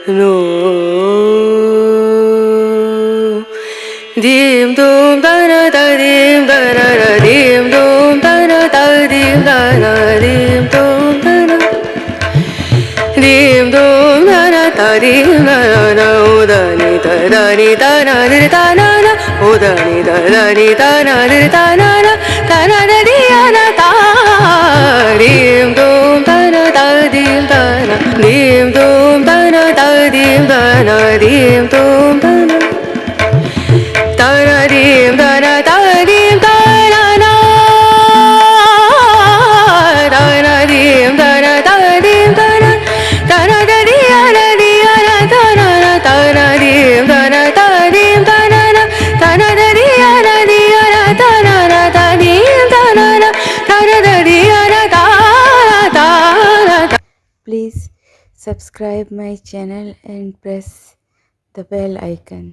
no. Dim dum da na da dim da na da dim dum da na da dim da na dim dum da na dim dum da na da dim da na da ni da na di da na da ni da ni da na di da na da di na da dim dum da na da dim da na dim dum da na da dim da na dim dum da na da na dim da na da dim da na na da na dim da na da dim da na da na da di na da na da na dim da na da dim da na da na da di na da na da dim da na da na da di na da da. Please subscribe my channel and press the bell icon.